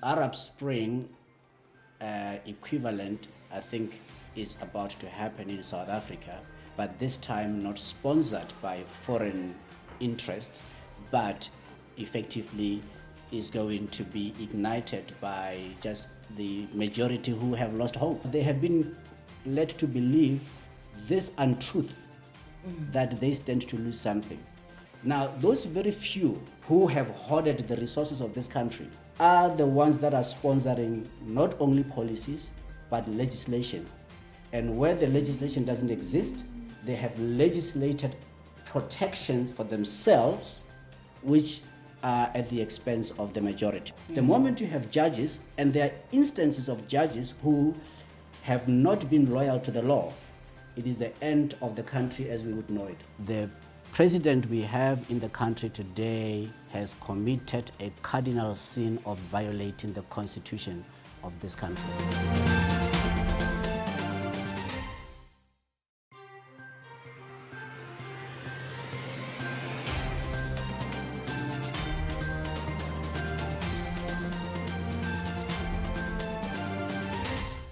Arab Spring equivalent, I think, is about to happen in South Africa, but this time not sponsored by foreign interest, but effectively is going to be ignited by just the majority who have lost hope. They have been led to believe this untruth, that they stand to lose something. Now, those very few who have hoarded the resources of this country are the ones that are sponsoring not only policies, but legislation. And where the legislation doesn't exist, they have legislated protections for themselves, which are at the expense of the majority. The moment you have judges, and there are instances of judges who have not been loyal to the law, it is the end of the country as we would know it. The president we have in the country today has committed a cardinal sin of violating the constitution of this country.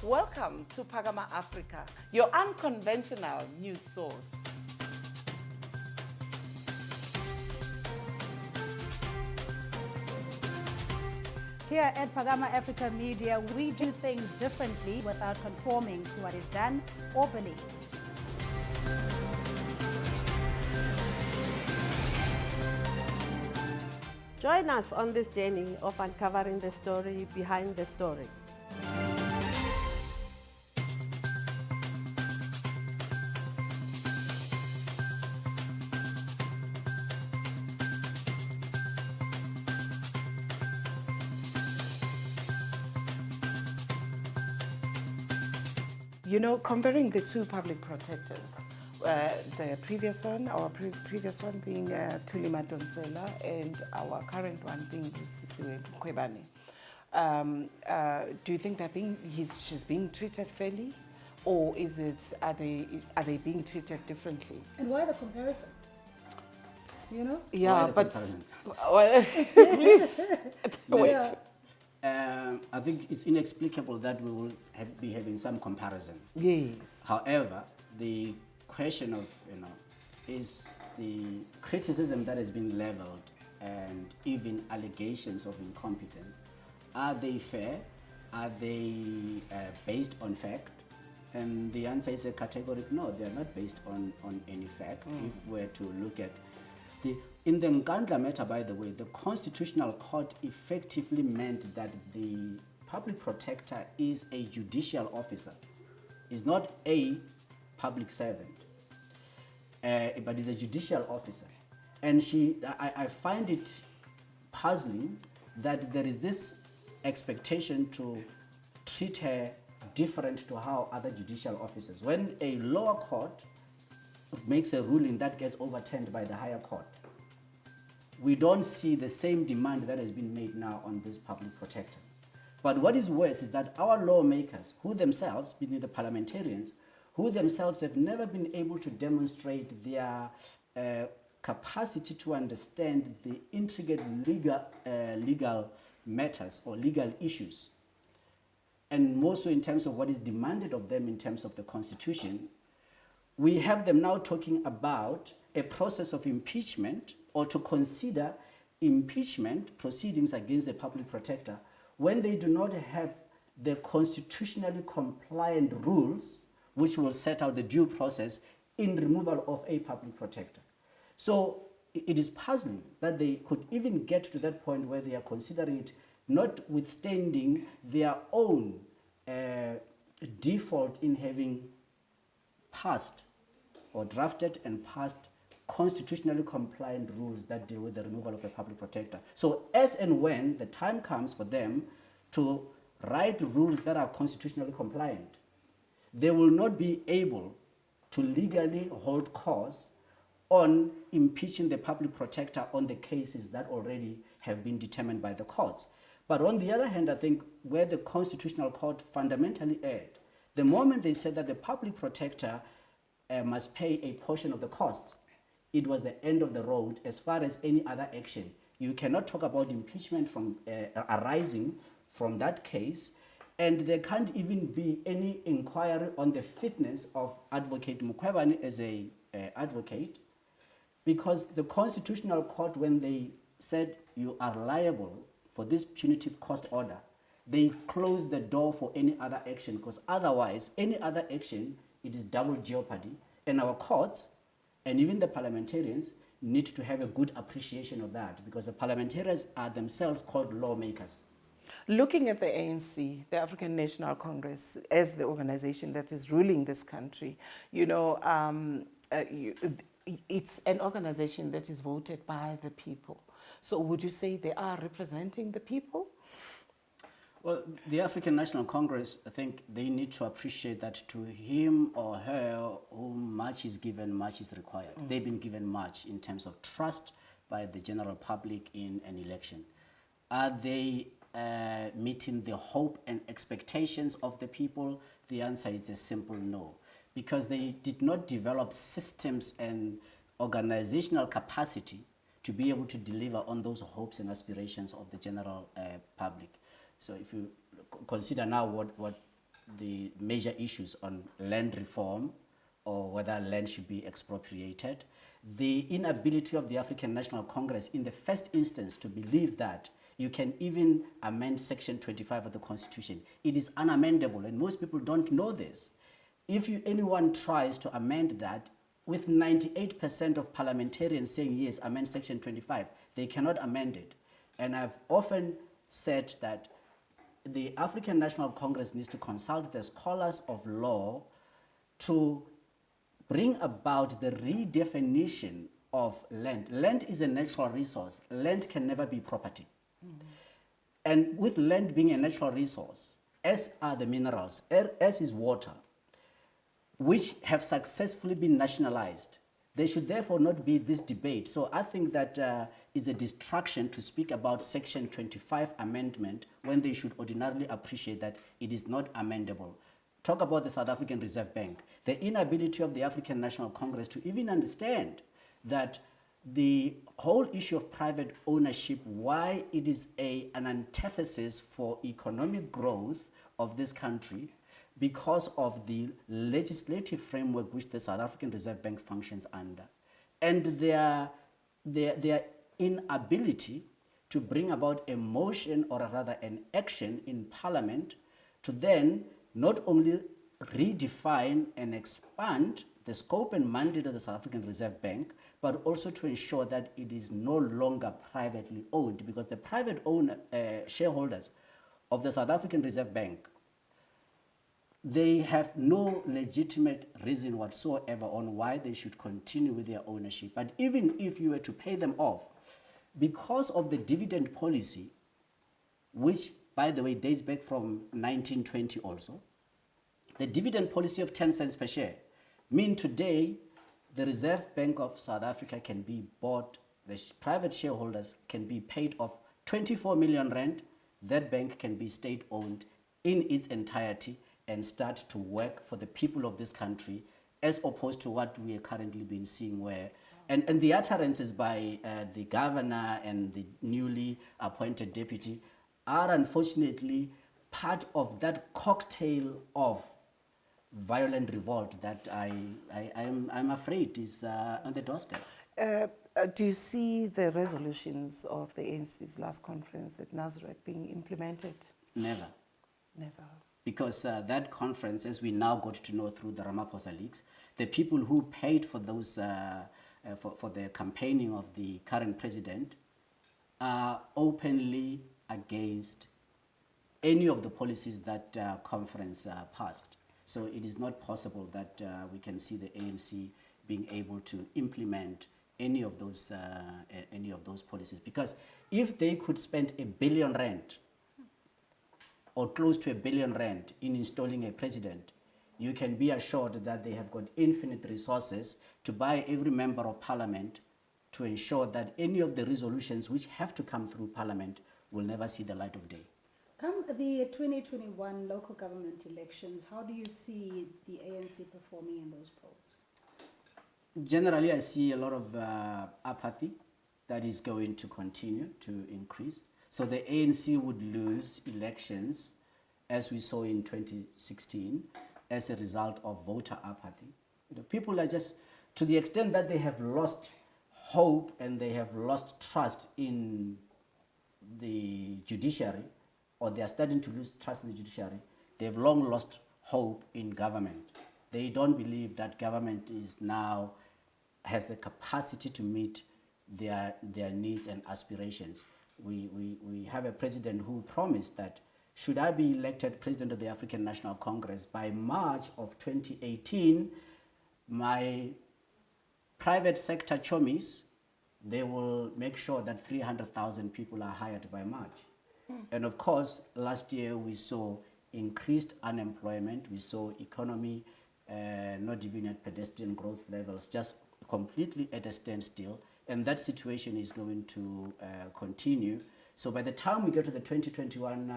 Welcome to Phakama Africa, your unconventional news source. Here at Phakama Africa Media, we do things differently without conforming to what is done or believed. Join us on this journey of uncovering the story behind the story. You know, comparing the two public protectors, the previous one, our previous one being Thuli Madonsela, and our current one being Busisiwe Mkhwebane, do you think that she's being treated fairly, or are they being treated differently? And why the comparison? You know? Yeah, but please wait. Yeah. I think it's inexplicable that we will be having some comparison. Yes. However, the question of, is the criticism that has been leveled and even allegations of incompetence, are they fair? Are they based on fact? And the answer is a categorical no, they are not based on any fact. If we're to look at in the Nkandla matter, by the way, the Constitutional Court effectively meant that the public protector is a judicial officer, is not a public servant, but is a judicial officer. And I find it puzzling that there is this expectation to treat her different to how other judicial officers. When a lower court makes a ruling that gets overturned by the higher court, we don't see the same demand that has been made now on this public protector. But what is worse is that our lawmakers, who themselves, being the parliamentarians, who themselves have never been able to demonstrate their capacity to understand the intricate legal matters or legal issues, and more so in terms of what is demanded of them in terms of the Constitution, we have them now talking about a process of impeachment, or to consider impeachment proceedings against the public protector when they do not have the constitutionally compliant rules which will set out the due process in removal of a public protector. So it is puzzling that they could even get to that point where they are considering it, notwithstanding their own default in having passed or drafted and passed constitutionally compliant rules that deal with the removal of a public protector. So as and when the time comes for them to write rules that are constitutionally compliant, they will not be able to legally hold course on impeaching the public protector on the cases that already have been determined by the courts. But on the other hand, I think where the Constitutional Court fundamentally erred, the moment they said that the public protector must pay a portion of the costs, it was the end of the road as far as any other action. You cannot talk about impeachment from arising from that case, and there can't even be any inquiry on the fitness of Advocate Mukwevane as a advocate, because the Constitutional Court, when they said you are liable for this punitive cost order, they closed the door for any other action, because otherwise, any other action, it is double jeopardy. And our courts, and even the parliamentarians, need to have a good appreciation of that, because the parliamentarians are themselves called lawmakers. Looking at the ANC, the African National Congress, as the organization that is ruling this country, you know, it's an organization that is voted by the people. So would you say they are representing the people? Well, the African National Congress, I think they need to appreciate that to him or her, whom much is given, much is required. They've been given much in terms of trust by the general public in an election. Are they meeting the hope and expectations of the people? The answer is a simple no, because they did not develop systems and organizational capacity to be able to deliver on those hopes and aspirations of the general public. So if you consider now what the major issues on land reform, or whether land should be expropriated, the inability of the African National Congress in the first instance to believe that you can even amend Section 25 of the Constitution. It is unamendable, and most people don't know this. If anyone tries to amend that, with 98% of parliamentarians saying yes, amend Section 25, they cannot amend it. And I've often said that the African National Congress needs to consult the scholars of law to bring about the redefinition of land. Land is a natural resource. Land can never be property. And with land being a natural resource, as are the minerals, as is water, which have successfully been nationalized, there should therefore not be this debate. So I think that is a distraction to speak about Section 25 amendment when they should ordinarily appreciate that it is not amendable. Talk about the South African Reserve Bank. The inability of the African National Congress to even understand that the whole issue of private ownership, why it is an antithesis for economic growth of this country, because of the legislative framework which the South African Reserve Bank functions under, and their inability to bring about a motion, or rather an action in Parliament, to then not only redefine and expand the scope and mandate of the South African Reserve Bank, but also to ensure that it is no longer privately owned, because the private shareholders of the South African Reserve Bank, they have no legitimate reason whatsoever on why they should continue with their ownership. But even if you were to pay them off, because of the dividend policy, which, by the way, dates back from 1920 also, the dividend policy of 10 cents per share mean today the Reserve Bank of South Africa can be bought, the private shareholders can be paid off 24 million rand, that bank can be state-owned in its entirety and start to work for the people of this country, as opposed to what we are currently been seeing where, and the utterances by the governor and the newly appointed deputy are unfortunately part of that cocktail of violent revolt that I'm afraid is on the doorstep. Do you see the resolutions of the ANC's last conference at Nazareth being implemented? Never. Never. Because that conference, as we now got to know through the Ramaphosa leaks, the people who paid for those for the campaigning of the current president are openly against any of the policies that conference passed. So it is not possible that we can see the ANC being able to implement any of those policies. Because if they could spend R1 billion or close to R1 billion in installing a president, you can be assured that they have got infinite resources to buy every member of parliament to ensure that any of the resolutions which have to come through parliament will never see the light of day. Come the 2021 local government elections, how do you see the ANC performing in those polls? Generally, I see a lot of apathy that is going to continue to increase. So the ANC would lose elections, as we saw in 2016, as a result of voter apathy. People are just, to the extent that they have lost hope and they have lost trust in the judiciary, or they are starting to lose trust in the judiciary, they've long lost hope in government. They don't believe that government is now has the capacity to meet their needs and aspirations. We have a president who promised that should I be elected president of the African National Congress by March of 2018, my private sector chomies, they will make sure that 300,000 people are hired by March. And of course, last year we saw increased unemployment, we saw economy not even at pedestrian growth levels, just completely at a standstill, and that situation is going to continue. So by the time we get to the 2021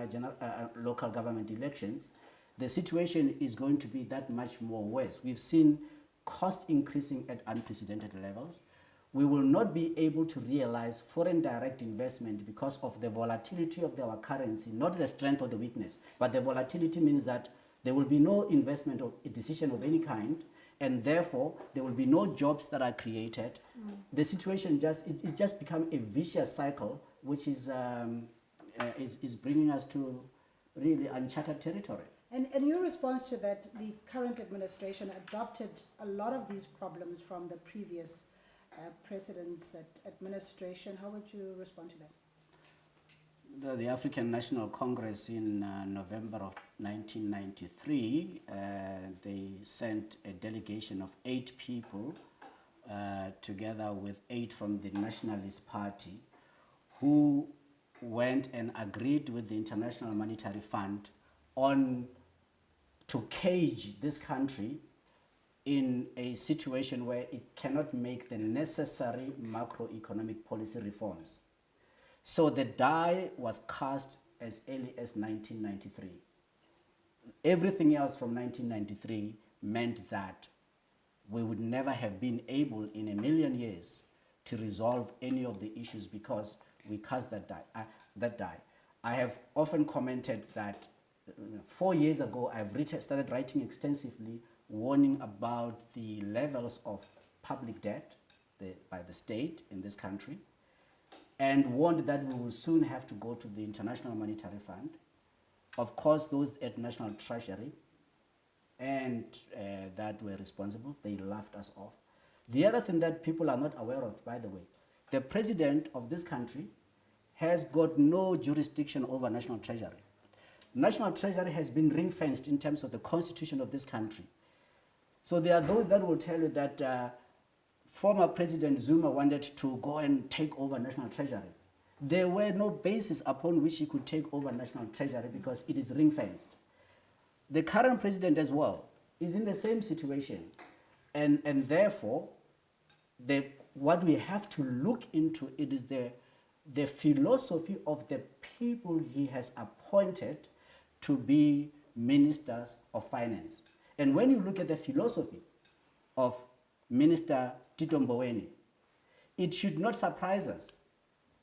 local government elections, the situation is going to be that much more worse. We've seen cost increasing at unprecedented levels. We will not be able to realize foreign direct investment because of the volatility of our currency, not the strength or the weakness, but the volatility means that there will be no investment or a decision of any kind, and therefore there will be no jobs that are created. The situation it just become a vicious cycle, which is bringing us to really uncharted territory. And in your response to that, the current administration adopted a lot of these problems from the previous president's administration. How would you respond to that? The African National Congress in November of 1993, they sent a delegation of 8 people together with 8 from the Nationalist Party, who went and agreed with the International Monetary Fund on to cage this country in a situation where it cannot make the necessary macroeconomic policy reforms. So the die was cast as early as 1993. Everything else from 1993 meant that we would never have been able in a million years to resolve any of the issues because we cast that die. I have often commented that 4 years ago I've started writing extensively warning about the levels of public debt by the state in this country, and warned that we will soon have to go to the International Monetary Fund. Of course, those at National Treasury and that were responsible, they laughed us off. The other thing that people are not aware of, by the way, the president of this country has got no jurisdiction over National Treasury. National Treasury has been ring-fenced in terms of the constitution of this country. So there are those that will tell you that former President Zuma wanted to go and take over National Treasury. There were no basis upon which he could take over National Treasury because it is ring-fenced. The current president as well is in the same situation. And therefore, what we have to look into it is the philosophy of the people he has appointed to be ministers of finance. And when you look at the philosophy of Minister Tito Mboweni, it should not surprise us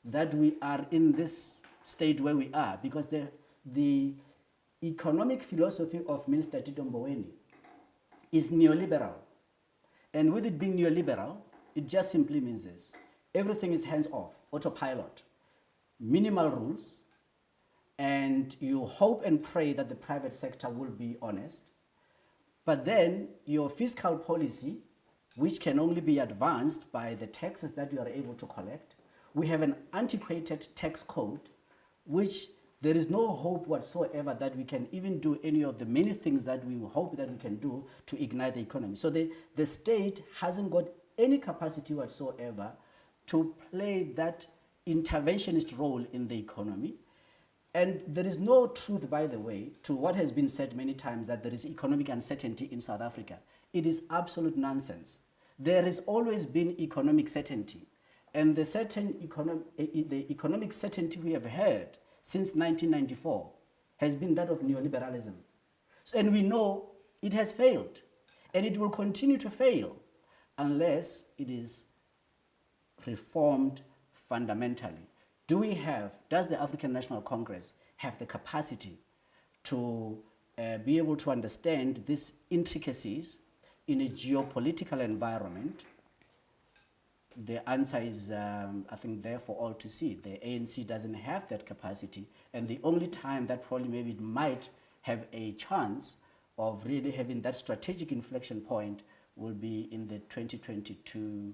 that we are in this state where we are, because the economic philosophy of Minister Tito Mboweni is neoliberal. And with it being neoliberal, it just simply means this. Everything is hands-off, autopilot, minimal rules, and you hope and pray that the private sector will be honest. But then your fiscal policy, which can only be advanced by the taxes that you are able to collect, we have an antiquated tax code, which there is no hope whatsoever that we can even do any of the many things that we hope that we can do to ignite the economy. So the state hasn't got any capacity whatsoever to play that interventionist role in the economy. And there is no truth, by the way, to what has been said many times that there is economic uncertainty in South Africa. It is absolute nonsense. There has always been economic certainty. And the economic certainty we have had since 1994 has been that of neoliberalism. And we know it has failed. And it will continue to fail unless it is reformed fundamentally does the African National Congress have the capacity to be able to understand these intricacies in a geopolitical environment? The answer is, I think, there for all to see. The ANC doesn't have that capacity, and the only time that probably maybe it might have a chance of really having that strategic inflection point will be in the 2022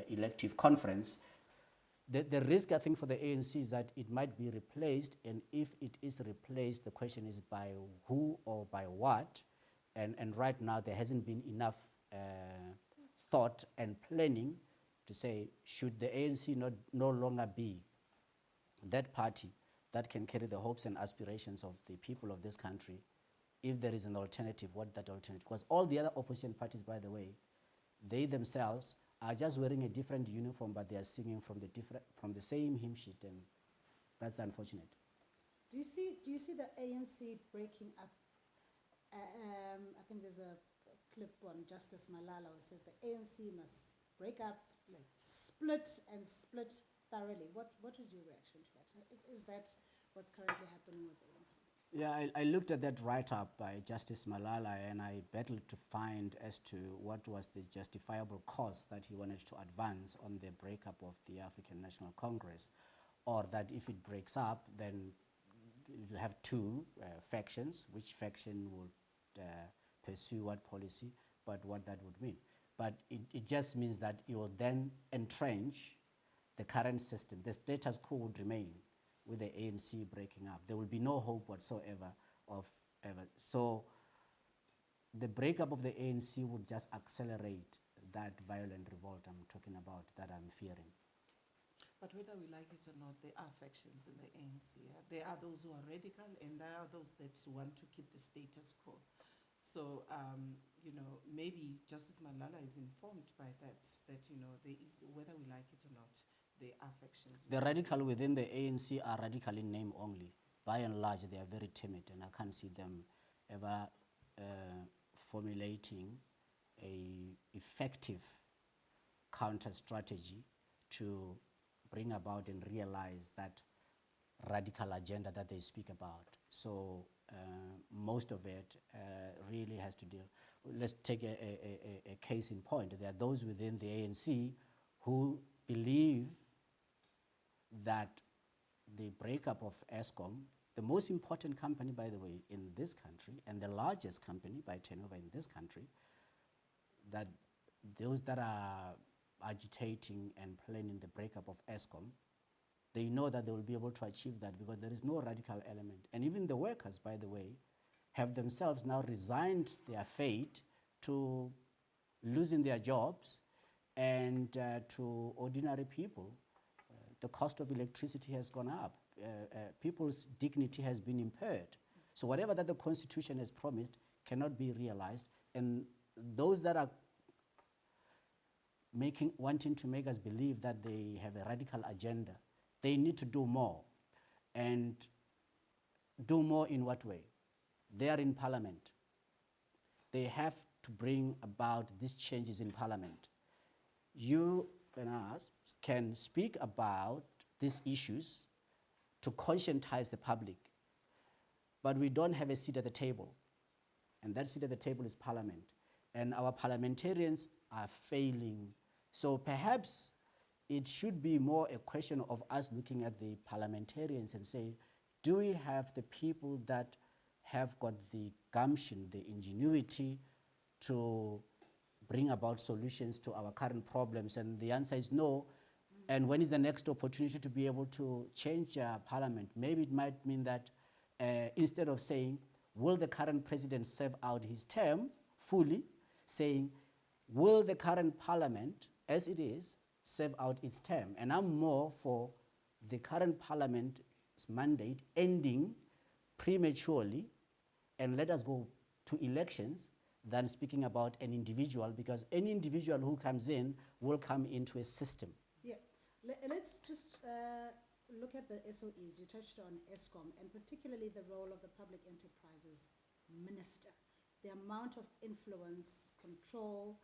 elective conference. The risk, I think, for the ANC is that it might be replaced, and if it is replaced, the question is by who or by what, and right now there hasn't been enough thought and planning to say, should the ANC no longer be that party that can carry the hopes and aspirations of the people of this country, if there is an alternative, what that alternative? Because all the other opposition parties, by the way, they themselves are just wearing a different uniform, but they are singing from the same hymn sheet, and that's unfortunate. Do you see the ANC breaking up? I think there's a clip on Justice Malala who says the ANC must break up, split thoroughly. What is your reaction to that? Is that what's currently happening with the ANC? Yeah, I looked at that write-up by Justice Malala, and I battled to find as to what was the justifiable cause that he wanted to advance on the breakup of the African National Congress, or that if it breaks up, then it will have two factions, which faction would pursue what policy, but what that would mean. But it just means that it will then entrench the current system. The status quo would remain with the ANC breaking up. There will be no hope whatsoever of ever. So the breakup of the ANC would just accelerate that violent revolt I'm talking about, that I'm fearing. But whether we like it or not, there are factions in the ANC. There are those who are radical, and there are those that want to keep the status quo. So, maybe Justice Malala is informed by that, there is, whether we like it or not, there are factions. The radical within the ANC are radical in name only. By and large, they are very timid, and I can't see them ever formulating a effective counter strategy to bring about and realize that radical agenda that they speak about. So most of it really has to deal. Let's take a case in point. There are those within the ANC who believe that the breakup of ESCOM, the most important company, by the way, in this country, and the largest company by turnover in this country, that those that are agitating and planning the breakup of ESCOM, they know that they will be able to achieve that because there is no radical element. And even the workers, by the way, have themselves now resigned their fate to losing their jobs, and to ordinary people, the cost of electricity has gone up. People's dignity has been impaired. So whatever that the Constitution has promised cannot be realized, and those that are wanting to make us believe that they have a radical agenda, they need to do more. And do more in what way? They are in Parliament. They have to bring about these changes in Parliament. You and us can speak about these issues to conscientize the public, but we don't have a seat at the table. And that seat at the table is Parliament. And our parliamentarians are failing. So perhaps it should be more a question of us looking at the parliamentarians and say, do we have the people that have got the gumption, the ingenuity to bring about solutions to our current problems? And the answer is no. And when is the next opportunity to be able to change Parliament? Maybe it might mean that instead of saying, will the current president serve out his term fully, saying, will the current Parliament, as it is, serve out its term? And I'm more for the current Parliament's mandate ending prematurely, and let us go to elections, than speaking about an individual, because any individual who comes in will come into a system. Yeah, let's just look at the SOEs. You touched on ESCOM, and particularly the role of the Public Enterprises Minister. The amount of influence, control,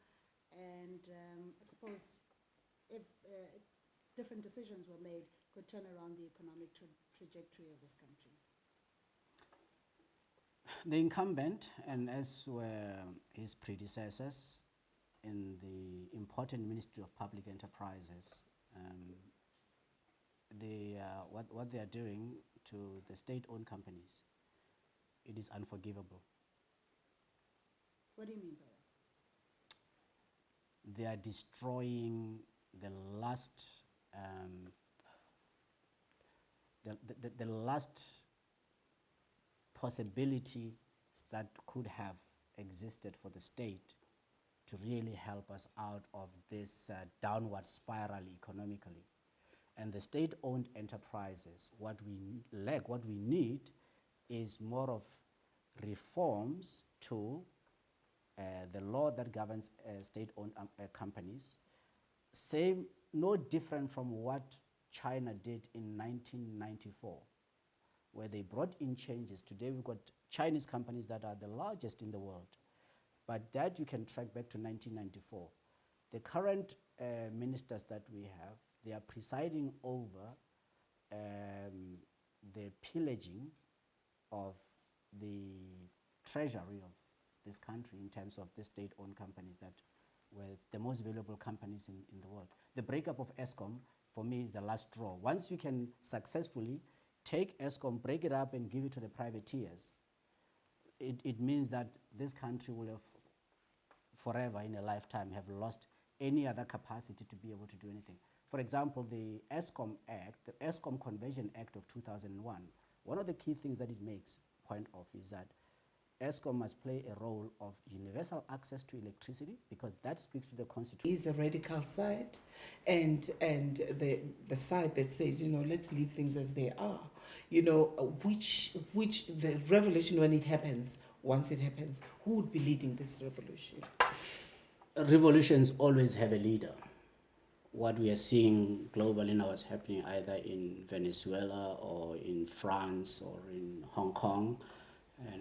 and I suppose if different decisions were made, could turn around the economic trajectory of this country? The incumbent, and as were his predecessors in the important Ministry of Public Enterprises, what they are doing to the state-owned companies, it is unforgivable. What do you mean by that? They are destroying the last the last possibility that could have existed for the state to really help us out of this downward spiral economically. And the state-owned enterprises, what we lack, what we need is more of reforms to the law that governs state-owned companies. Same, no different from what China did in 1994, where they brought in changes. Today we've got Chinese companies that are the largest in the world, but that you can track back to 1994. The current ministers that we have, they are presiding over the pillaging of the treasury of this country in terms of the state-owned companies that were the most valuable companies in the world. The breakup of ESCOM, for me, is the last straw. Once you can successfully take ESCOM, break it up and give it to the privateers, it means that this country will have forever in a lifetime have lost any other capacity to be able to do anything. For example, the ESCOM Act, the ESCOM Conversion Act of 2001, one of the key things that it makes point of is that ESCOM must play a role of universal access to electricity, because that speaks to the Constitution. Is a radical side, and the side that says, let's leave things as they are. Which the revolution, when it happens, once it happens, who would be leading this revolution? Revolutions always have a leader. What we are seeing globally now is happening either in Venezuela or in France or in Hong Kong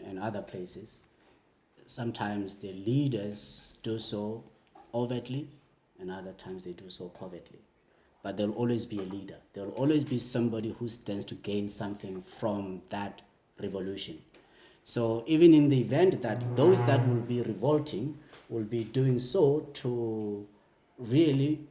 and other places. Sometimes the leaders do so overtly, and other times they do so covertly. But there will always be a leader. There will always be somebody who stands to gain something from that revolution. So even in the event that those that will be revolting will be doing so to really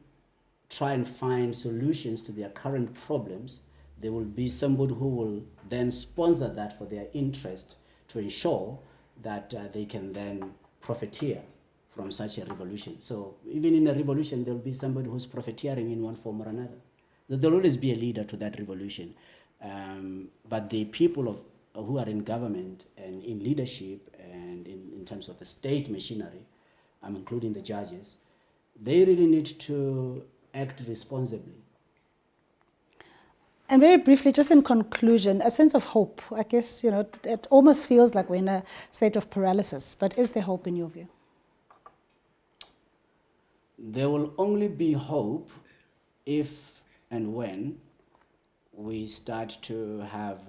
try and find solutions to their current problems, there will be somebody who will then sponsor that for their interest to ensure that they can then profiteer from such a revolution. So even in a revolution, there will be somebody who's profiteering in one form or another. There will always be a leader to that revolution. But the people who are in government and in leadership and in terms of the state machinery, I'm including the judges, they really need to act responsibly. And very briefly, just in conclusion, a sense of hope. I guess, it almost feels like we're in a state of paralysis, but is there hope in your view? There will only be hope if and when we start to have,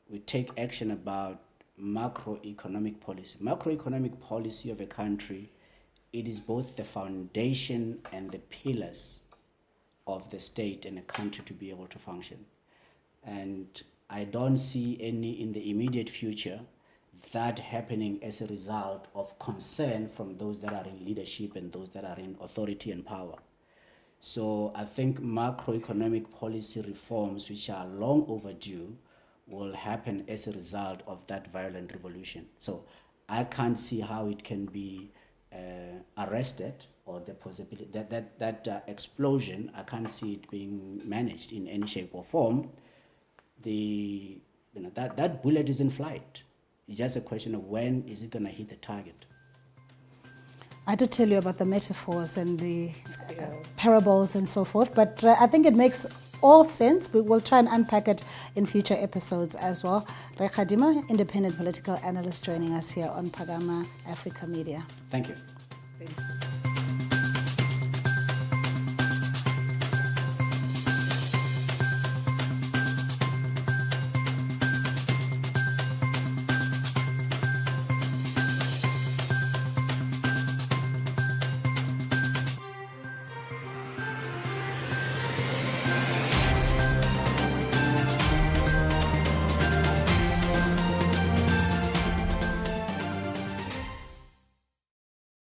we take action about macroeconomic policy. Macroeconomic policy of a country, it is both the foundation and the pillars of the state and a country to be able to function. And I don't see any in the immediate future that happening as a result of concern from those that are in leadership and those that are in authority and power. So I think macroeconomic policy reforms, which are long overdue, will happen as a result of that violent revolution. So I can't see how it can be arrested, or the possibility that explosion, I can't see it being managed in any shape or form. That bullet is in flight. It's just a question of when is it going to hit the target. I did tell you about the metaphors and the parables and so forth, but I think it makes all sense, but we'll try and unpack it in future episodes as well. Rekadima, independent political analyst, joining us here on Phakama Africa Media. Thank you. Thank you.